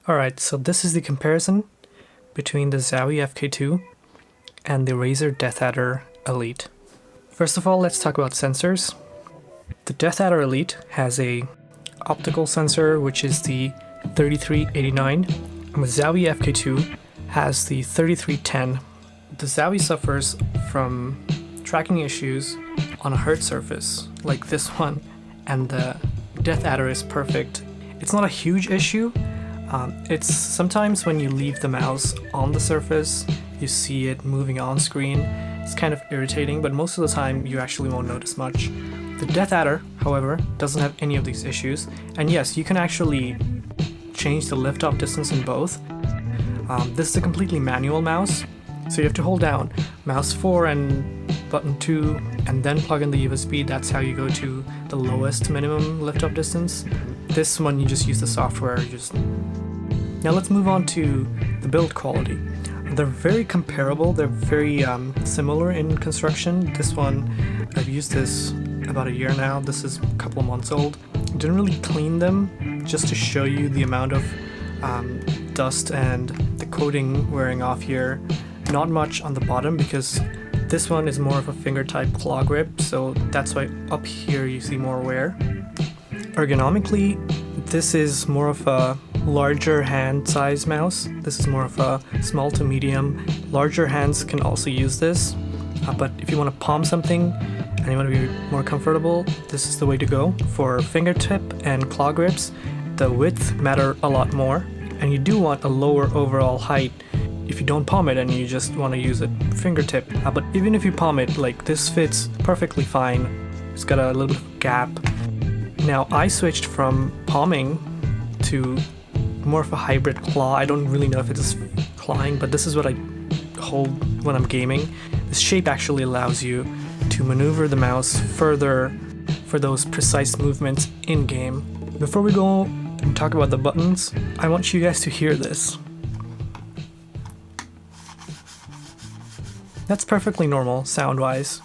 Alright, so this is the comparison between the Zowie FK2 and the Razer Deathadder Elite. First of all, let's talk about sensors. The Deathadder Elite has a optical sensor, which is the 3389, and the Zowie FK2 has the 3310. The Zowie suffers from tracking issues on a hard surface like this one, and the Deathadder is perfect. It's not a huge issue. It's sometimes when you leave the mouse on the surface, you see it moving on screen. It's kind of irritating, but most of the time you actually won't notice much. The Deathadder, however, doesn't have any of these issues, and yes, you can actually change the lift-off distance in both. This is a completely manual mouse, so you have to hold down mouse 4 and button 2 and then plug in the USB. That's how you go to the lowest minimum lift-off distance. This one you just use the software. Now let's move on to the build quality. They're very comparable, they're very similar in construction. This one, I've used this about a year now. This is a couple of months old. Didn't really clean them, just to show you the amount of dust and the coating wearing off here. Not much on the bottom because this one is more of a finger type claw grip, so that's why up here you see more wear. Ergonomically, this is more of a larger hand size mouse. This is more of a small to medium. Larger hands can also use this, but if you want to palm something and you want to be more comfortable, this is the way to go. For fingertip and claw grips, the width matter a lot more, and you do want a lower overall height if you don't palm it and you just want to use a fingertip. But even if you palm it, like, this fits perfectly fine. It's got a little bit of gap. Now I switched from palming to more of a hybrid claw. I don't really know if it's clawing, but this is what I hold when I'm gaming. This shape actually allows you to maneuver the mouse further for those precise movements in game. Before we go and talk about the buttons, I want you guys to hear this. That's perfectly normal sound-wise.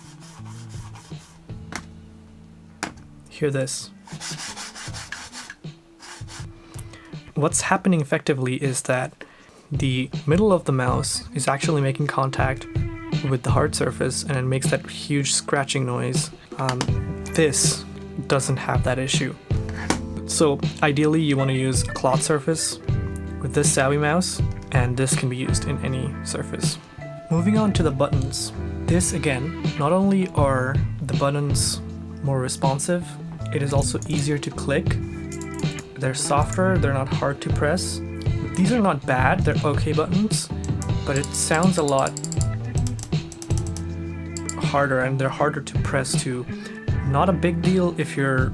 Hear this. What's happening effectively is that the middle of the mouse is actually making contact with the hard surface, and it makes that huge scratching noise. This doesn't have that issue. So ideally you want to use a cloth surface with this Zowie mouse, and this can be used in any surface. Moving on to the buttons. This again, not only are the buttons more responsive, it is also easier to click. They're softer, they're not hard to press. These are not bad, they're okay buttons, but it sounds a lot harder and they're harder to press too. Not a big deal if you're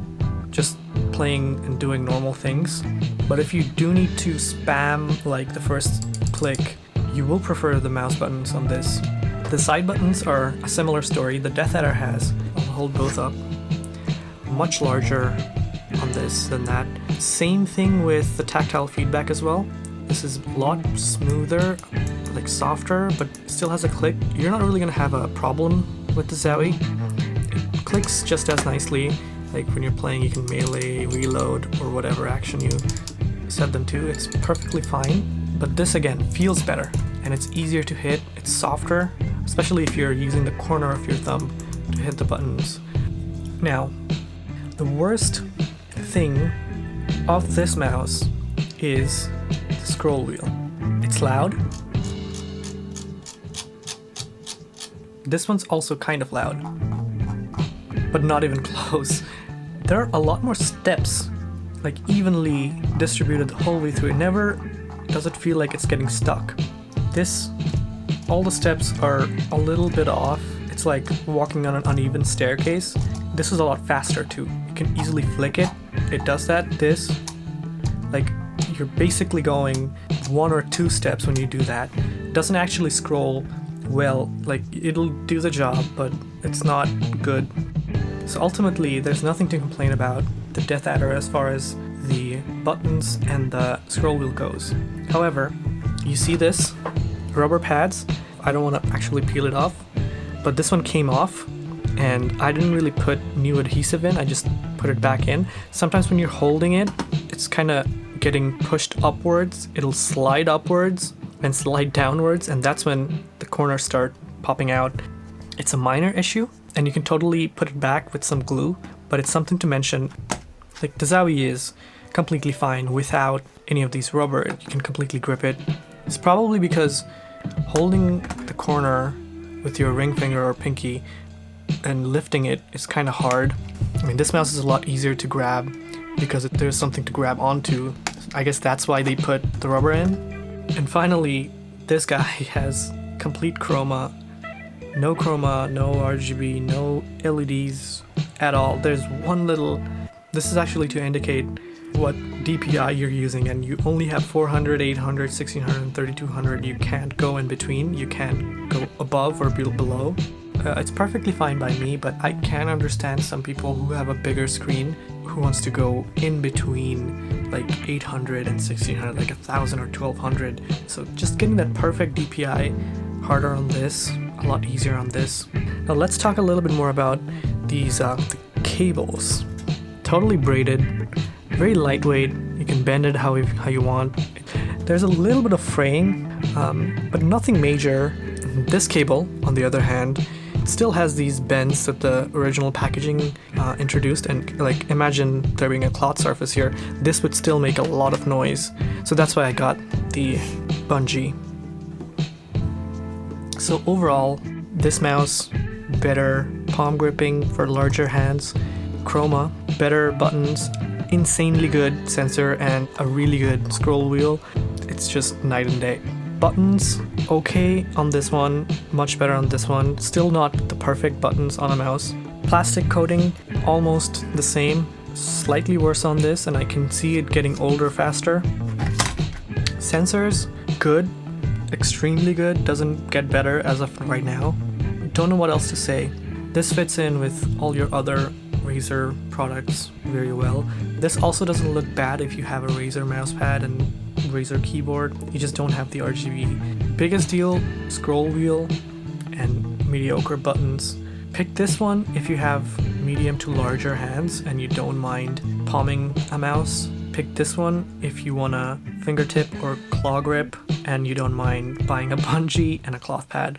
just playing and doing normal things, but if you do need to spam like the first click, you will prefer the mouse buttons on this. The side buttons are a similar story. The Deathadder has, I'll hold both up, much larger on this than that. Same thing with the tactile feedback as well. This is a lot smoother, like softer, but still has a click. You're not really gonna have a problem with the Zowie. It clicks just as nicely. Like when you're playing, you can melee, reload, or whatever action you set them to. It's perfectly fine. But this again feels better, and it's easier to hit. It's softer, especially if you're using the corner of your thumb to hit the buttons. Now, the worst thing of this mouse is the scroll wheel. It's loud. This one's also kind of loud, but not even close. There are a lot more steps, like evenly distributed the whole way through. It never does it feel like it's getting stuck. This, all the steps are a little bit off. It's like walking on an uneven staircase. This is a lot faster too. You can easily flick it. It does that. This, like, you're basically going 1 or 2 steps when you do that. It doesn't actually scroll well. Like, it'll do the job, but it's not good. So ultimately, there's nothing to complain about the Deathadder as far as the buttons and the scroll wheel goes. However, you see this rubber pads. I don't want to actually peel it off, but this one came off, and I didn't really put new adhesive in. I just put it back in. Sometimes when you're holding it, it's kind of getting pushed upwards, it'll slide upwards and slide downwards, and that's when the corners start popping out. It's a minor issue, and you can totally put it back with some glue, but it's something to mention. Like, the Zowie is completely fine without any of these rubber. You can completely grip it. It's probably because holding the corner with your ring finger or pinky and lifting it is kind of hard. I mean, this mouse is a lot easier to grab because there's something to grab onto. I guess that's why they put the rubber in. And finally, this guy has complete chroma. No chroma, no RGB, no LEDs at all. There's one little... This is actually to indicate what DPI you're using, and you only have 400, 800, 1600, and 3200. You can't go in between. You can't go above or below. It's perfectly fine by me, but I can understand some people who have a bigger screen who wants to go in between like 800 and 1600, like 1000 or 1200. So just getting that perfect DPI, harder on this, a lot easier on this. Now let's talk a little bit more about these the cables. Totally braided, very lightweight. You can bend it how you want. There's a little bit of fraying, but nothing major. This cable, on the other hand, still has these bends that the original packaging introduced, and like, imagine there being a cloth surface here. This would still make a lot of noise, so that's why I got the bungee. So overall, this mouse, better palm gripping for larger hands, chroma, better buttons, insanely good sensor, and a really good scroll wheel. It's just night and day. Buttons, okay on this one, much better on this one. Still not the perfect buttons on a mouse. Plastic coating, almost the same. Slightly worse on this, and I can see it getting older faster. Sensors, good. Extremely good. Doesn't get better as of right now. Don't know what else to say. This fits in with all your other Razer products very well. This also doesn't look bad if you have a Razer mousepad and Razer keyboard. You just don't have the RGB. Biggest deal, scroll wheel and mediocre buttons. Pick this one if you have medium to larger hands and you don't mind palming a mouse. Pick this one if you want a fingertip or claw grip and you don't mind buying a bungee and a cloth pad.